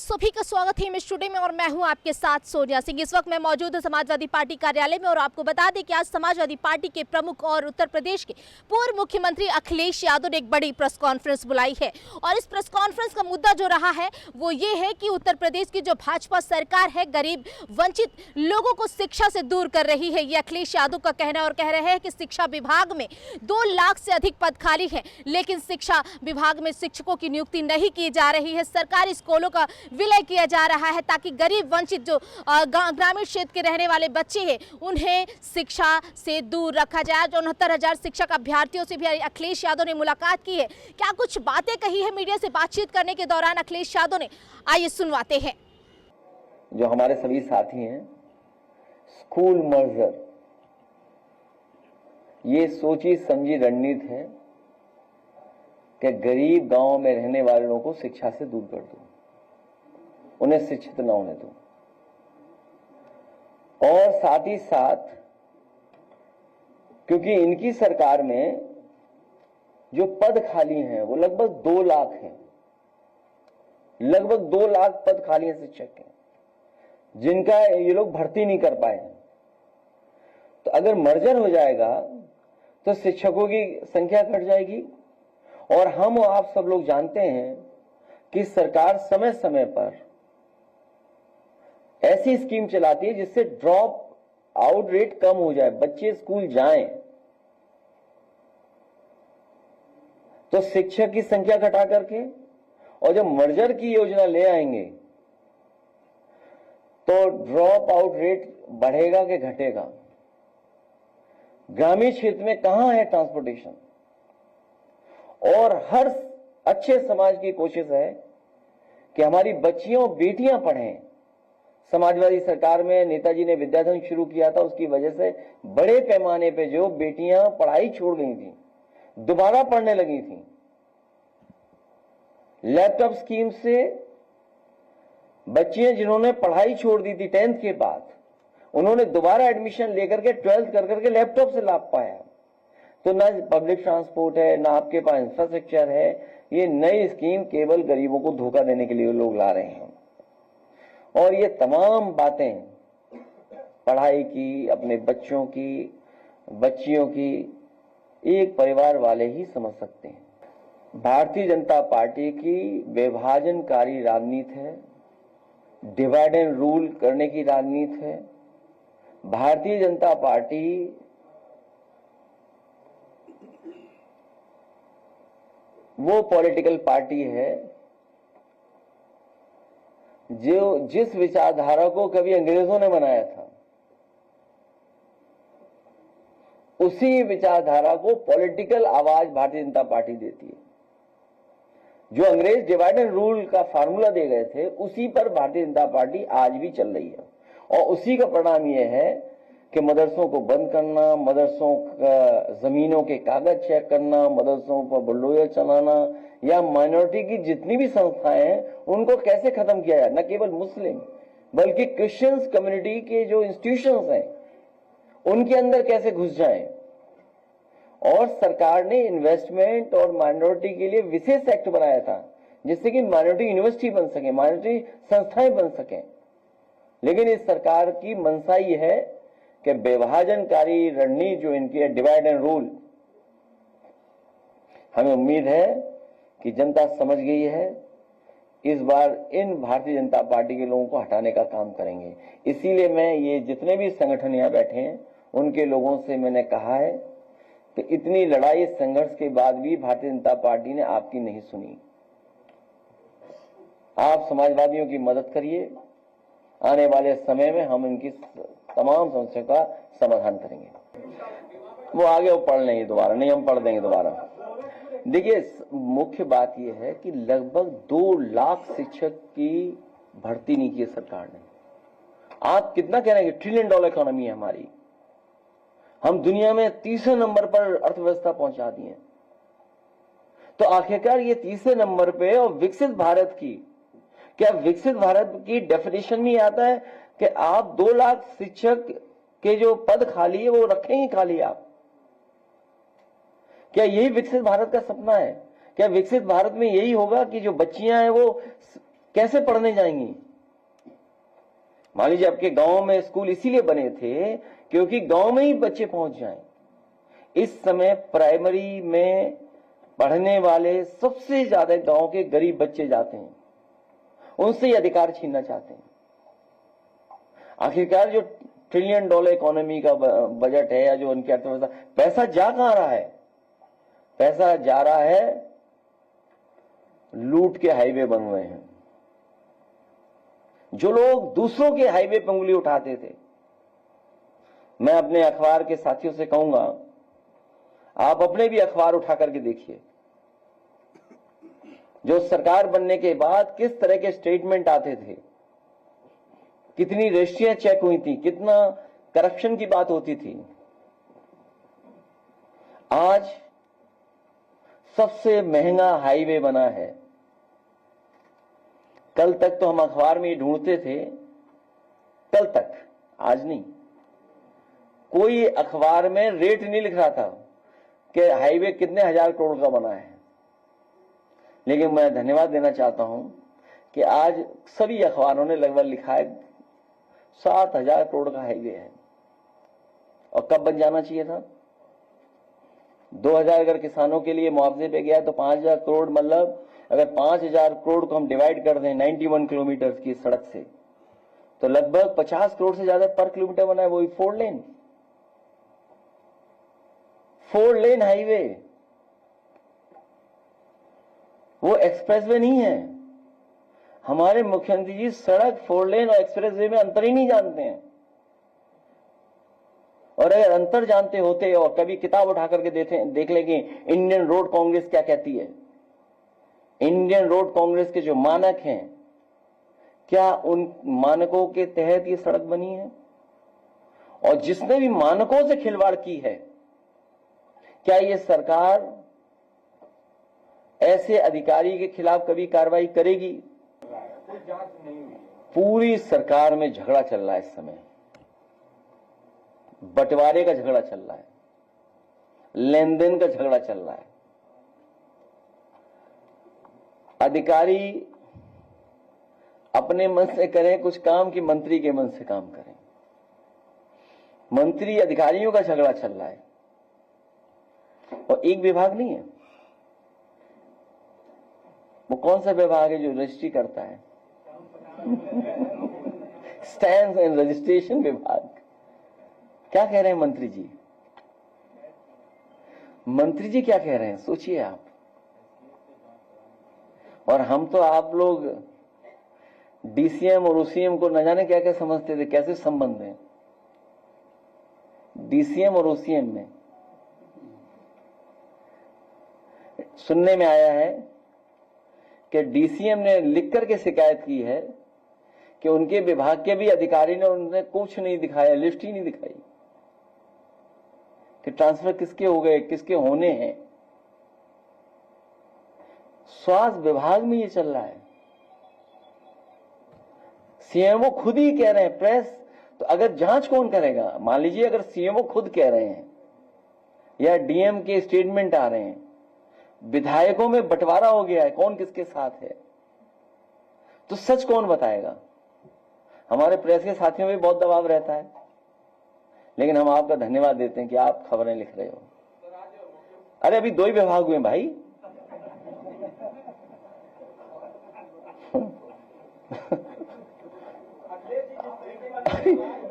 सभी का स्वागत है इस स्टूडियो में और मैं हूं आपके साथ सोनिया सिंह। इस वक्त मैं मौजूद हूं समाजवादी पार्टी कार्यालय में और आपको बता दें कि आज समाजवादी पार्टी के प्रमुख और उत्तर प्रदेश के पूर्व मुख्यमंत्री अखिलेश यादव ने एक बड़ी प्रेस कॉन्फ्रेंस बुलाई है। और इस प्रेस कॉन्फ्रेंस का मुद्दा जो रहा है वो ये है कि उत्तर प्रदेश की जो भाजपा सरकार है गरीब वंचित लोगों को शिक्षा से दूर कर रही है, ये अखिलेश यादव का कहना। और कह रहे हैं कि शिक्षा विभाग में 2 लाख से अधिक पद खाली है, लेकिन शिक्षा विभाग में शिक्षकों की नियुक्ति नहीं की जा रही है। सरकारी स्कूलों का विलय किया जा रहा है ताकि गरीब वंचित जो ग्रामीण क्षेत्र के रहने वाले बच्चे हैं उन्हें शिक्षा से दूर रखा जाए। 69,000 शिक्षक अभ्यर्थियों से भी अखिलेश यादव ने मुलाकात की है। क्या कुछ बातें कही है मीडिया से बातचीत करने के दौरान अखिलेश यादव ने, आइए सुनवाते हैं। जो हमारे सभी साथी हैं, स्कूल मर्जर ये सोची समझी रणनीति है कि गरीब गांव में रहने वाले लोगों को शिक्षा से दूर कर दो, उन्हें शिक्षित न होने दो। और साथ ही साथ क्योंकि इनकी सरकार में जो पद खाली हैं वो लगभग 2 लाख हैं, लगभग 2 लाख पद खाली हैं शिक्षक के, जिनका ये लोग भर्ती नहीं कर पाए हैं। तो अगर मर्जर हो जाएगा तो शिक्षकों की संख्या घट जाएगी। और हम और आप सब लोग जानते हैं कि सरकार समय समय पर ऐसी स्कीम चलाती है जिससे ड्रॉप आउट रेट कम हो जाए, बच्चे स्कूल जाएं। तो शिक्षक की संख्या घटा करके और जब मर्जर की योजना ले आएंगे तो ड्रॉप आउट रेट बढ़ेगा कि घटेगा? ग्रामीण क्षेत्र में कहां है ट्रांसपोर्टेशन? और हर अच्छे समाज की कोशिश है कि हमारी बच्चियों बेटियां पढ़ें। समाजवादी सरकार में नेताजी ने विद्याधन शुरू किया था, उसकी वजह से बड़े पैमाने पे जो बेटियां पढ़ाई छोड़ गई थी दोबारा पढ़ने लगी थी। लैपटॉप स्कीम से बच्चियां जिन्होंने पढ़ाई छोड़ दी थी 10th के बाद, उन्होंने दोबारा एडमिशन लेकर के 12th कर करके लैपटॉप से लाभ पाया। तो ना पब्लिक ट्रांसपोर्ट है, ना आपके पास इंफ्रास्ट्रक्चर है। ये नई स्कीम केवल गरीबों को धोखा देने के लिए लोग ला रहे हैं। और ये तमाम बातें पढ़ाई की, अपने बच्चों की, बच्चियों की, एक परिवार वाले ही समझ सकते हैं। भारतीय जनता पार्टी की विभाजनकारी राजनीति है, डिवाइड एंड रूल करने की राजनीति है। भारतीय जनता पार्टी वो पॉलिटिकल पार्टी है जो जिस विचारधारा को कभी अंग्रेजों ने बनाया था, उसी विचारधारा को पॉलिटिकल आवाज भारतीय जनता पार्टी देती है। जो अंग्रेज डिवाइड एंड रूल का फार्मूला दे गए थे, उसी पर भारतीय जनता पार्टी आज भी चल रही है। और उसी का परिणाम यह है कि मदरसों को बंद करना, मदरसों का जमीनों के कागज चेक करना, मदरसों पर बुलडोजर चलाना, या माइनॉरिटी की जितनी भी संस्थाएं हैं उनको कैसे खत्म किया जाए। न केवल मुस्लिम बल्कि क्रिश्चियंस कम्युनिटी के जो इंस्टीट्यूशंस हैं उनके अंदर कैसे घुस जाएं। और सरकार ने इन्वेस्टमेंट और माइनॉरिटी के लिए विशेष एक्ट बनाया था जिससे कि माइनॉरिटी यूनिवर्सिटी बन सके, माइनॉरिटी संस्थाएं बन सकें। लेकिन इस सरकार की मंशा ये है कि विभाजनकारी रणनीति जो इनकी है, डिवाइड एंड रूल, हमें उम्मीद है कि जनता समझ गई है। इस बार इन भारतीय जनता पार्टी के लोगों को हटाने का काम करेंगे। इसीलिए मैं ये जितने भी संगठन यहाँ बैठे हैं उनके लोगों से मैंने कहा है कि इतनी लड़ाई संघर्ष के बाद भी भारतीय जनता पार्टी ने आपकी नहीं सुनी। आप समाजवादियों की मदद करिए, आने वाले समय में हम इनकी तमाम समस्या का समाधान करेंगे। वो आगे वो पढ़ लेंगे दोबारा, नहीं हम पढ़ देंगे दोबारा। देखिए, मुख्य बात यह है कि लगभग 2 लाख शिक्षक की भर्ती नहीं की सरकार ने। आप कितना कह रहे हैं कि $1 ट्रिलियन इकोनॉमी है हमारी, हम दुनिया में 30वें नंबर पर अर्थव्यवस्था पहुंचा दी है। तो आखिरकार ये 30वें नंबर पे और विकसित भारत की, क्या विकसित भारत की डेफिनेशन में आता है कि आप 2 लाख शिक्षक के जो पद खाली है वो रखेंगे खाली आप? क्या यही विकसित भारत का सपना है? क्या विकसित भारत में यही होगा कि जो बच्चियां हैं वो कैसे पढ़ने जाएंगी? मान लीजिए आपके गांव में स्कूल इसीलिए बने थे क्योंकि गांव में ही बच्चे पहुंच जाएं। इस समय प्राइमरी में पढ़ने वाले सबसे ज्यादा गांव के गरीब बच्चे जाते हैं, उनसे ये अधिकार छीनना चाहते हैं। आखिरकार जो $1 ट्रिलियन इकोनॉमी का बजट है या जो उनकी अर्थव्यवस्था, पैसा जा कहां रहा है? पैसा जा रहा है लूट के हाईवे बन रहे हैं। जो लोग दूसरों के हाईवे पर उंगली उठाते थे, मैं अपने अखबार के साथियों से कहूंगा, आप अपने भी अखबार उठा करके देखिए, जो सरकार बनने के बाद किस तरह के स्टेटमेंट आते थे, कितनी रजिस्ट्रियां चेक हुई थी, कितना करप्शन की बात होती थी। आज सबसे महंगा हाईवे बना है। कल तक तो हम अखबार में ही ढूंढते थे, कल तक, आज नहीं, कोई अखबार में रेट नहीं लिख रहा था कि हाईवे कितने हजार करोड़ का बना है। लेकिन मैं धन्यवाद देना चाहता हूं कि आज सभी अखबारों ने लगभग लिखा है 7,000 करोड़ का हाईवे है। और कब बन जाना चाहिए था? 2,000 अगर किसानों के लिए मुआवजे पे गया तो 5,000 करोड़, मतलब अगर 5,000 करोड़ को हम डिवाइड कर दें 91 किलोमीटर की सड़क से, तो लगभग 50 करोड़ से ज्यादा पर किलोमीटर बना है। वो 4 लेन हाईवे, वो एक्सप्रेसवे नहीं है। हमारे मुख्यमंत्री जी सड़क, 4 लेन और एक्सप्रेसवे में अंतर ही नहीं जानते हैं। और अगर अंतर जानते होते और कभी किताब उठा करके देख लेंगे इंडियन रोड कांग्रेस क्या कहती है, इंडियन रोड कांग्रेस के जो मानक हैं, क्या उन मानकों के तहत ये सड़क बनी है? और जिसने भी मानकों से खिलवाड़ की है, क्या ये सरकार ऐसे अधिकारी के खिलाफ कभी कार्रवाई करेगी? पूरी सरकार में झगड़ा चल रहा है इस समय, बंटवारे का झगड़ा चल रहा है, लेन देन का झगड़ा चल रहा है। अधिकारी अपने मन से करें कुछ काम कि मंत्री के मन से काम करें। मंत्री अधिकारियों का झगड़ा चल रहा है। और एक विभाग नहीं है, वो कौन सा विभाग है जो रजिस्ट्री करता है? स्टैम्प्स एंड रजिस्ट्रेशन विभाग। क्या कह रहे हैं मंत्री जी? मंत्री जी क्या कह रहे हैं, सोचिए आप। और हम तो, आप लोग डीसीएम और ओसीएम को न जाने क्या क्या समझते थे, कैसे संबंध है डीसीएम और ओसीएम में। सुनने में आया है कि डीसीएम ने लिख करके शिकायत की है कि उनके विभाग के भी अधिकारी ने उन्हें कुछ नहीं दिखाया, लिस्ट ही नहीं दिखाई कि ट्रांसफर किसके हो गए, किसके होने हैं। स्वास्थ्य विभाग में ये चल रहा है। सीएमओ खुद ही कह रहे हैं, प्रेस, तो अगर जांच कौन करेगा? मान लीजिए अगर सीएमओ खुद कह रहे हैं या डीएम के स्टेटमेंट आ रहे हैं, विधायकों में बंटवारा हो गया है, कौन किसके साथ है, तो सच कौन बताएगा? हमारे प्रेस के साथियों में बहुत दबाव रहता है, लेकिन हम आपका धन्यवाद देते हैं कि आप खबरें लिख रहे हो। अरे अभी 2 ही विभाग हुए भाई।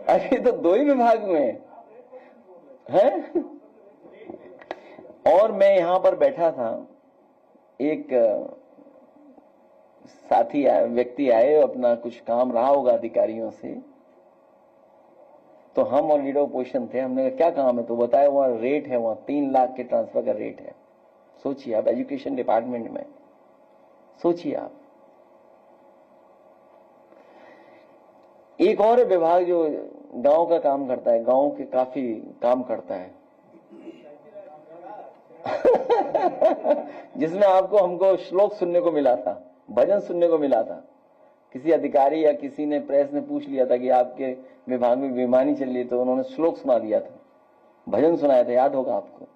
अभी तो 2 ही विभाग हुए हैं। और मैं यहां पर बैठा था, एक साथी व्यक्ति आए, अपना कुछ काम रहा होगा अधिकारियों से, तो हम और लीडर ऑपोजिशन थे। हमने कहा क्या काम है, तो बताया वहां रेट है, वहां 3 लाख के ट्रांसफर का रेट है। सोचिए आप, एजुकेशन डिपार्टमेंट में, सोचिए आप। एक और विभाग जो गांव का काम करता है, गांव के काफी काम करता है, जिसमें हमको श्लोक सुनने को मिला था, भजन सुनने को मिला था। किसी अधिकारी या किसी ने, प्रेस ने पूछ लिया था कि आपके विभाग में बेईमानी चल रही है, तो उन्होंने श्लोक सुना दिया था, भजन सुनाया था, याद होगा आपको।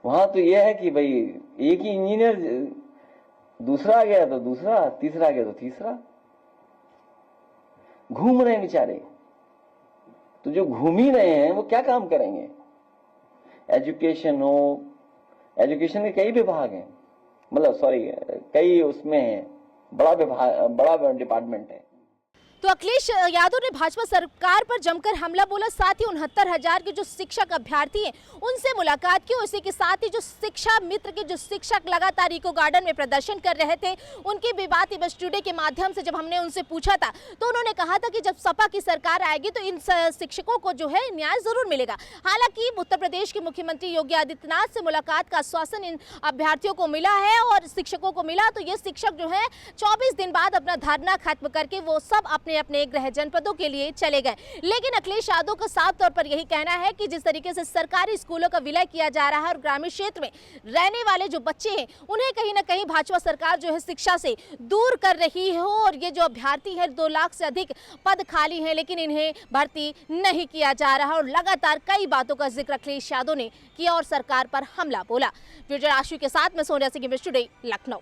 वहां तो यह है कि भाई एक ही इंजीनियर दूसरा आ गया तो दूसरा, तीसरा आ गया तो तीसरा। घूम रहे हैं बेचारे, तो जो घूम ही रहे हैं वो क्या काम करेंगे? एजुकेशन हो, एजुकेशन के कई विभाग हैं, मतलब सॉरी कई उसमें है, बड़ा विभाग, बड़ा डिपार्टमेंट है। तो अखिलेश यादव ने भाजपा सरकार पर जमकर हमला बोला, साथ ही 69,000 के जो शिक्षक अभ्यर्थी हैं उनसे मुलाकात की। उसी के साथ ही जो शिक्षा मित्र के जो शिक्षक लगातार इको गार्डन में प्रदर्शन कर रहे थे, उनकी भी बात बस टुडे के माध्यम से जब हमने उनसे पूछा था तो उन्होंने कहा था कि जब सपा की सरकार आएगी तो इन शिक्षकों को जो है न्याय जरूर मिलेगा। हालांकि उत्तर प्रदेश के मुख्यमंत्री योगी आदित्यनाथ से मुलाकात का आश्वासन इन अभ्यर्थियों को मिला है और शिक्षकों को मिला, तो ये शिक्षक जो है 24 दिन बाद अपना धरना खत्म करके वो सब अपने गृह जनपदों के लिए चले गए। लेकिन अखिलेश यादव का साफ तौर पर यही कहना है कि जिस तरीके से सरकारी स्कूलों का विलय किया जा रहा है और ग्रामीण क्षेत्र में रहने वाले जो बच्चे हैं उन्हें कहीं ना कहीं भाजपा सरकार जो है शिक्षा से दूर कर रही है और ये जो अभ्यर्थी है 2 लाख से अधिक पद खाली हैं लेकिन इन्हें भर्ती नहीं किया जा रहा और लगातार कई बातों का जिक्र अखिलेश यादव ने किया और सरकार पर हमला बोला। वीडियो राशि के साथ मैं सोनिया सिंह, टुडे लखनऊ।